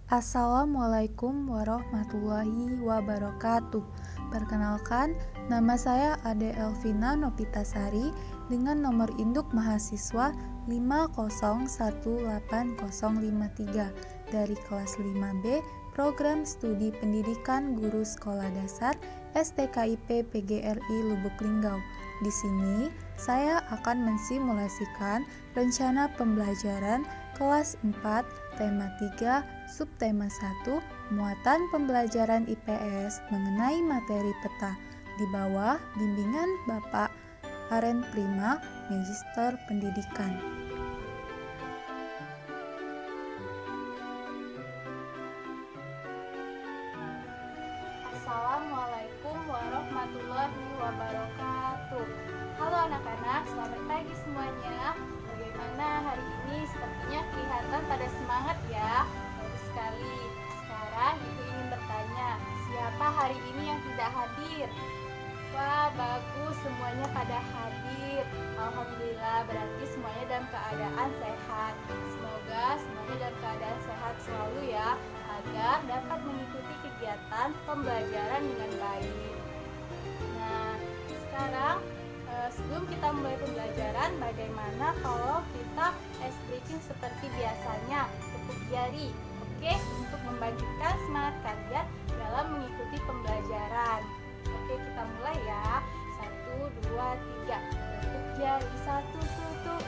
Assalamualaikum warahmatullahi wabarakatuh. Perkenalkan, nama saya Ade Elvina Nopitasari dengan nomor induk mahasiswa 5018053 dari kelas 5B Program Studi Pendidikan Guru Sekolah Dasar STKIP PGRI Lubuk Linggau. Di sini, saya akan mensimulasikan rencana pembelajaran kelas 4, tema 3, subtema 1, muatan pembelajaran IPS mengenai materi peta di bawah bimbingan Bapak Aren Prima, Magister Pendidikan. Assalamualaikum warahmatullahi wabarakatuh. Halo anak-anak, selamat pagi semuanya. Bagaimana hari ini? Sepertinya kelihatan pada semangat ya. Bagus sekali. Sekarang Ibu ingin bertanya, siapa hari ini yang tidak hadir? Wah, bagus, semuanya pada hadir. Alhamdulillah, berarti semuanya dalam keadaan sehat. Semoga semuanya dalam keadaan sehat selalu ya, agar dapat mengikuti kegiatan pembelajaran dengan baik. Nah, sekarang sebelum kita mulai pembelajaran, bagaimana kalau kita ice breaking seperti biasanya, tepuk jari, oke, untuk membangkitkan semangat kalian dalam mengikuti pembelajaran. Oke, kita mulai ya. 1, 2, 3. Tepuk jari 1, tutup.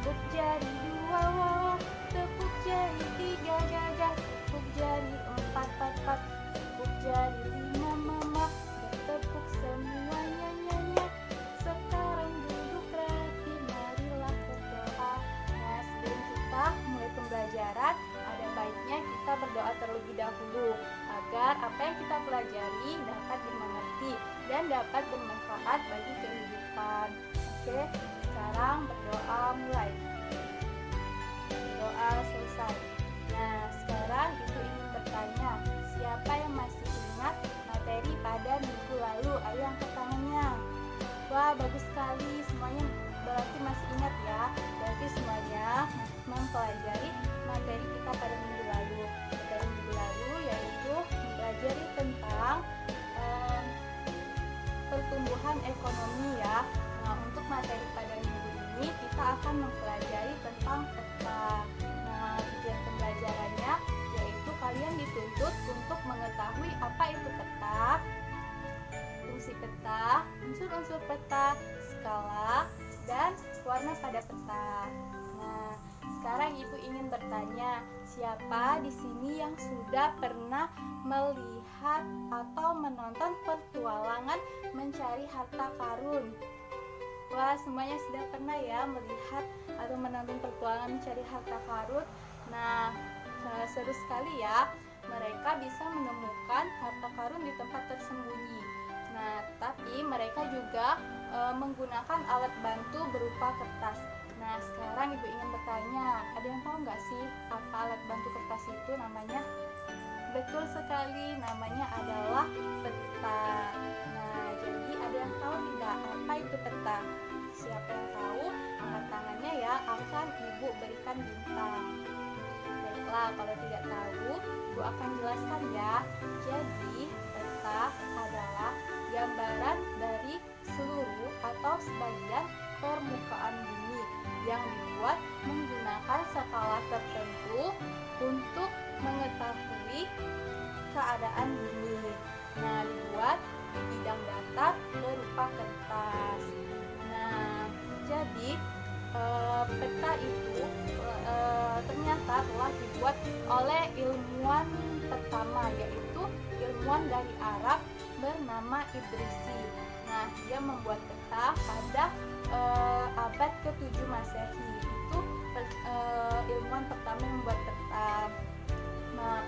Tepuk jari 2, wawa. Tepuk jari 3, gagah. Tepuk jari 4, 4, 4. Tepuk jari 5, mama. Bertepuk semuanya, nyanyi. Sekarang duduk rapi, marilah berdoa. Nah, sebelum kita mulai pembelajaran, ada baiknya kita berdoa terlebih dahulu agar apa yang kita pelajari dapat dimengerti dan dapat bermanfaat bagi kehidupan. Oke, sekarang berdoa mulai. Doa selesai. Nah, sekarang Ibu ingin bertanya, siapa yang masih ingat materi pada minggu lalu? Ayo angkat tangannya. Wah, bagus sekali, semuanya berarti masih ingat ya. Berarti semuanya mempelajari materi kita pada minggu lalu. Materi minggu lalu yaitu mempelajari tentang pertumbuhan ekonomi ya. Nah, untuk materi pada minggu ini kita akan mempelajari tentang peta. Nah, tujuan pembelajarannya yaitu kalian dituntut untuk mengetahui apa itu peta, fungsi peta, unsur-unsur peta, skala, dan warna pada peta. Nah, sekarang Ibu ingin bertanya, siapa di sini yang sudah pernah melihat atau menonton petualangan mencari harta karun? Wah, semuanya sudah pernah ya melihat atau menonton petualangan mencari harta karun. Nah, seru sekali ya. Mereka bisa menemukan harta karun di tempat tersembunyi. Nah, tapi mereka juga menggunakan alat bantu berupa kertas. Nah, sekarang Ibu ingin bertanya, ada yang tahu nggak sih apa alat bantu kertas itu namanya? Betul sekali, namanya adalah peta. Nah, jadi ada yang tahu tidak apa itu peta? Siapa yang tahu, angkat tangannya ya, akan Ibu berikan bintang. Baiklah, kalau tidak tahu, Ibu akan jelaskan ya. Jadi, peta adalah gambaran dari seluruh atau sebagian permukaan bumi yang dibuat menggunakan skala tertentu untuk mengetahui keadaan bumi. Nah, dibuat di bidang datar berupa kertas. Nah, jadi peta itu ternyata telah dibuat oleh ilmuwan pertama, yaitu ilmuwan dari Arab bernama Idrisi. Nah, dia membuat peta pada abad ke-7 Masehi. Itu ilmuwan pertama yang membuat peta. Nah,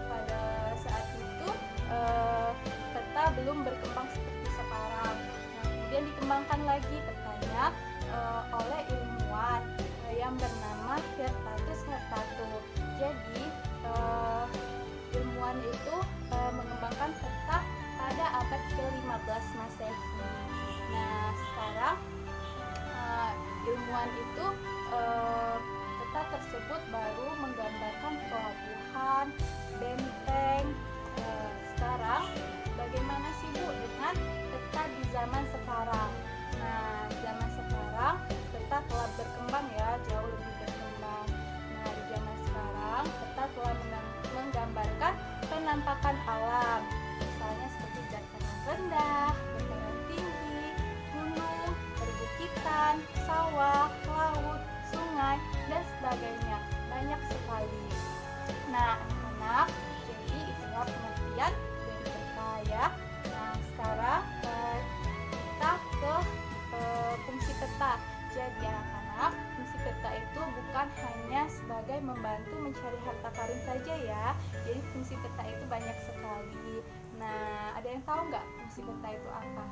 pada saat itu peta belum berkembang seperti sekarang. Nah, kemudian dikembangkan lagi petanya oleh ilmuwan yang bernama Virtatus Hertatu. Jadi ilmuwan itu mengembangkan peta pada abad ke-15 Masehi. Nah, sekarang ilmuwan itu peta tersebut baru menggambarkan pelabuhan, benteng. Sekarang bagaimana sih Bu dengan peta di zaman sekarang? Nah, zaman sekarang peta telah berkembang ya, jauh lebih berkembang. Nah, di zaman sekarang peta telah menggambarkan penampakan alam, misalnya seperti dataran rendah, dataran tinggi, gunung, perbukitan, sawah, laut, sungai, dan sebagainya. Banyak sekali. Nah, anak-anak, jadi itulah pengertian dari peta ya. Nah, sekarang kita ke fungsi peta. Jadi anak-anak, fungsi peta itu bukan hanya sebagai membantu mencari harta karun saja ya. Jadi fungsi peta itu banyak sekali. Nah, ada yang tahu nggak fungsi peta itu apa?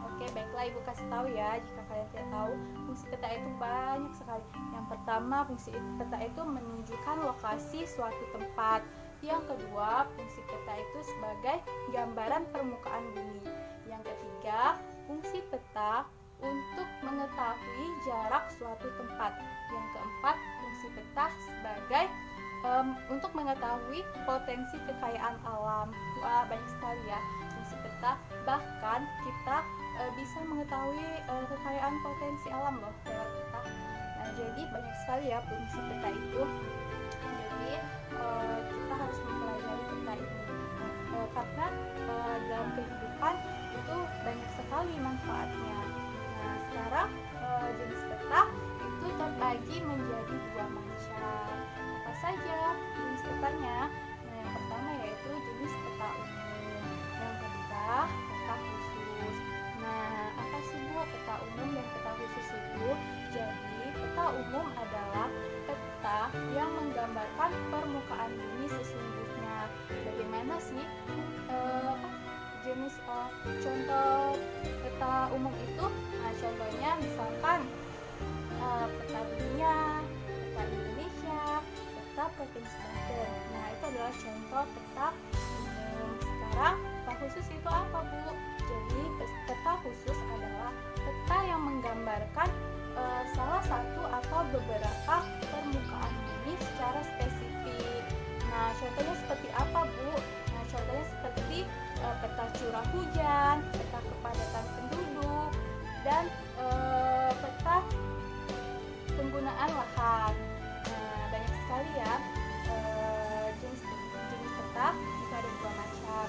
Oke, baiklah Ibu kasih tahu ya, jika kalian tidak tahu, fungsi peta itu banyak sekali. Yang pertama, fungsi peta itu menunjukkan lokasi suatu tempat. Yang kedua, fungsi peta itu sebagai gambaran permukaan bumi. Yang ketiga, fungsi peta untuk mengetahui jarak suatu tempat. Yang keempat, fungsi peta sebagai untuk mengetahui potensi kekayaan alam. Wah, banyak sekali ya fungsi peta. Bahkan kita bisa mengetahui kekayaan potensi alam loh lewat peta. Nah, jadi banyak sekali ya fungsi peta itu. Jadi kita harus mempelajari peta ini karena dalam kehidupan itu banyak sekali manfaatnya. Nah, sekarang jenis peta itu terbagi menjadi dua macam. Apa saja jenis petanya? Nah, yang pertama yaitu jenis peta umum. Yang kedua, peta khusus. Nah, apa sih Bu peta umum dan peta khusus itu? Jadi, peta umum adalah peta yang menggambarkan permukaan bumi sesungguhnya. Bagaimana sih jenis contoh peta umum itu? Nah, contohnya misalkan peta dunia, peta Indonesia, peta provinsi Banten. Nah, itu adalah contoh peta umum. Sekarang peta khusus itu apa Bu? Jadi peta khusus adalah peta yang menggambarkan salah satu atau beberapa permukaan bumi secara spesifik. Nah, contohnya seperti apa Bu? Nah, contohnya seperti peta curah hujan, peta kepadatan penduduk, dan peta penggunaan lahan. Nah, banyak sekali ya jenis peta, itu ada dua macam.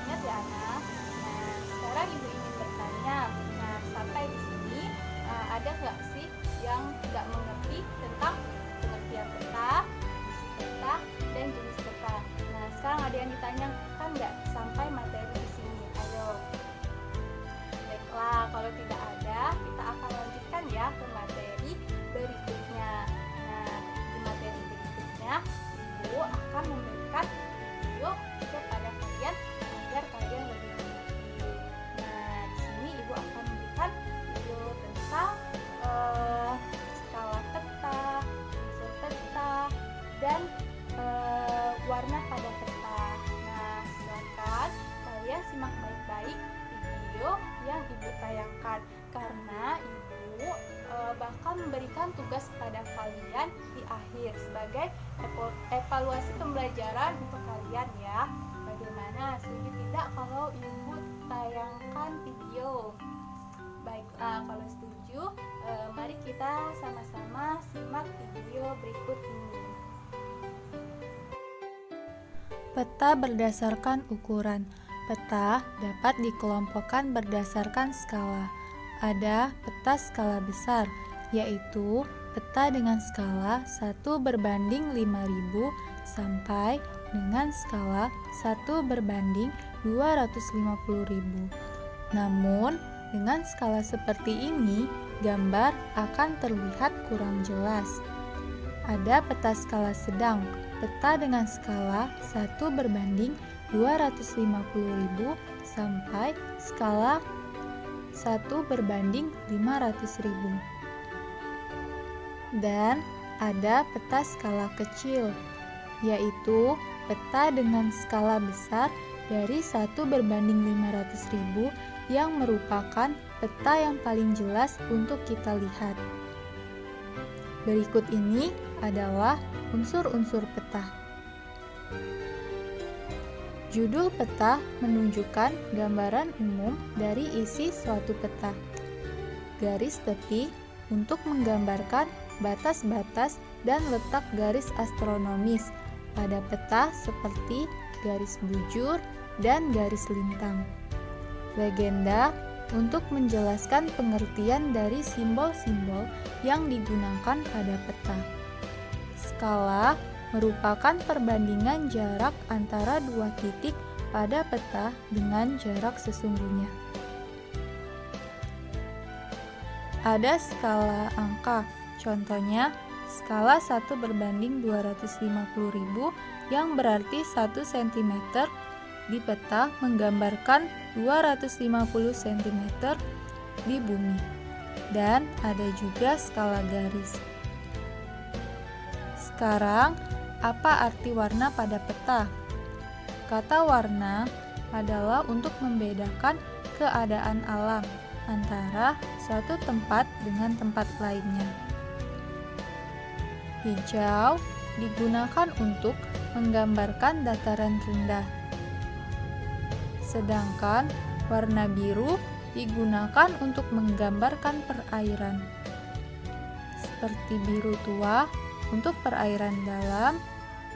Ingat ya anak. Nah, sekarang Ibu ingin bertanya. Nah, sampai di sini ada nggak sih yang tidak mengerti tentang pengertian peta, fungsi peta, dan jenis peta? Nah, sekarang ada yang ditanyakan nggak sampai materi di sini? Ayo. Baiklah, kalau tidak ada, kita akan lanjutkan ya ke materi berikutnya. Nah, di materi berikutnya, Ibu akan memberikan video kepada kalian agar kalian lebih mengerti. Nah, di sini Ibu akan memberikan video tentang skala peta, unsur peta, dan warna pada peta. Nah, silakan kalian simak baik-baik video yang Ibu tayangkan karena Ibu bakal memberikan tugas pada kalian di akhir sebagai evaluasi pembelajaran untuk kalian ya. Bagaimana, setuju tidak kalau Ibu tayangkan video? Baiklah, kalau setuju, mari kita sama-sama simak video berikut ini. Peta berdasarkan ukuran. Peta dapat dikelompokkan berdasarkan skala. Ada peta skala besar, yaitu peta dengan skala 1/5000 sampai dengan skala 1/250.000. Namun, dengan skala seperti ini, gambar akan terlihat kurang jelas. Ada peta skala sedang, peta dengan skala 1/250.000 sampai skala 1/500.000. Dan ada peta skala kecil, yaitu peta dengan skala besar dari 1/500.000 yang merupakan peta yang paling jelas untuk kita lihat. Berikut ini adalah unsur-unsur peta. Judul peta menunjukkan gambaran umum dari isi suatu peta. Garis tepi untuk menggambarkan batas-batas dan letak garis astronomis pada peta seperti garis bujur dan garis lintang. Legenda untuk menjelaskan pengertian dari simbol-simbol yang digunakan pada peta. Skala merupakan perbandingan jarak antara dua titik pada peta dengan jarak sesungguhnya. Ada skala angka, contohnya skala 1/250.000 yang berarti 1 cm di peta menggambarkan 250 cm di bumi. Dan ada juga skala garis. Sekarang, apa arti warna pada peta? Kata warna adalah untuk membedakan keadaan alam antara suatu tempat dengan tempat lainnya. Hijau digunakan untuk menggambarkan dataran rendah. Sedangkan warna biru digunakan untuk menggambarkan perairan. Seperti biru tua untuk perairan dalam,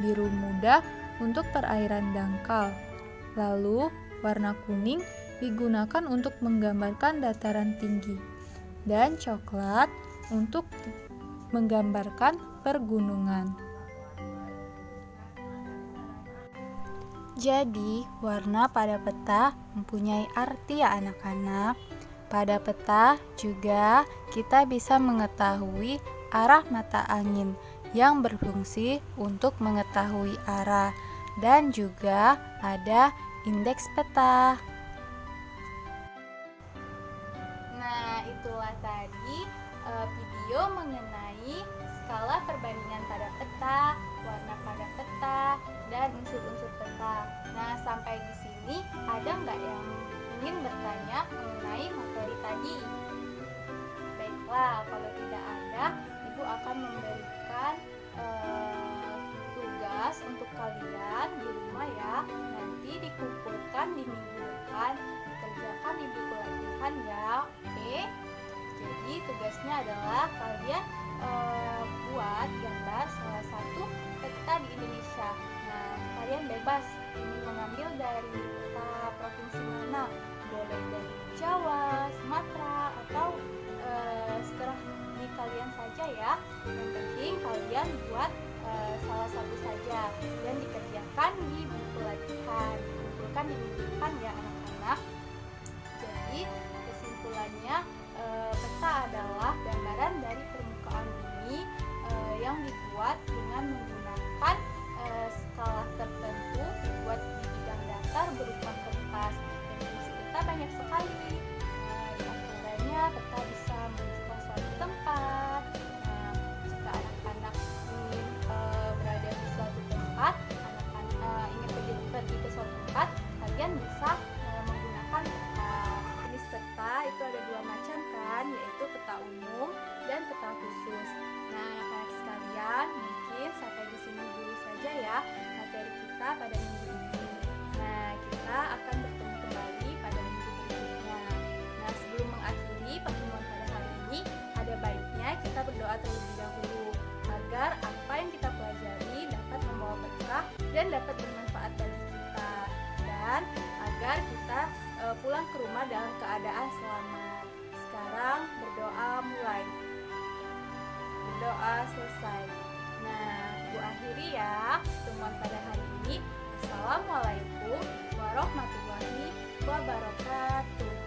biru muda untuk perairan dangkal. Lalu, warna kuning digunakan untuk menggambarkan dataran tinggi, dan coklat untuk menggambarkan pergunungan. Jadi, warna pada peta mempunyai arti ya anak-anak. Pada peta juga kita bisa mengetahui arah mata angin yang berfungsi untuk mengetahui arah, dan juga ada indeks peta. Nah, itulah tadi video mengenai skala perbandingan pada peta, warna pada peta, dan unsur-unsur peta. Nah, sampai di sini ada nggak yang ingin bertanya mengenai materi tadi? Baiklah, kalau tidak ada, Ibu akan memberikan tugas untuk kalian di rumah ya. Nanti dikumpulkan di minggu depan, dikerjakan di buku latihan ya. Oke. Jadi tugasnya adalah kalian buat gambar salah satu peta di Indonesia. Nah, kalian bebas ingin mengambil dari peta provinsi mana, boleh dari Jawa, Sumatera, atau seterah di kalian saja ya. Yang penting kalian buat salah satu saja dan dikerjakan di buku latihan, dikumpulkan di minggu depan ya anak-anak. Jadi kesimpulannya, peta adalah gambaran dari permukaan bumi yang dibuat dengan menggunakan skala tertentu, dibuat di bidang datar berupa kertas. Dan fungsi peta banyak sekali. Di antaranya peta bisa menunjukkan suatu tempat. Jika anak-anak ingin berada di suatu tempat, anak-anak ingin pergi ke suatu tempat, kalian bisa menggunakan peta. Jenis peta itu ada dua macam kan, yaitu peta umum dan peta khusus. Nah, anak-anak sekalian, mungkin sampai di sini dulu saja ya materi kita pada minggu ini. Nah, kita akan bertemu kembali pada minggu berikutnya. Nah, sebelum mengakhiri pertemuan pada hari ini, ada baiknya kita berdoa terlebih dahulu agar apa yang kita pelajari dapat membawa berkah dan dapat bermanfaat bagi kita, dan agar kita pulang ke rumah dalam keadaan selamat. Sekarang berdoa mulai. Berdoa selesai. Nah, Bu akhiri ya pertemuan pada hari ini. Assalamualaikum warahmatullahi wabarakatuh.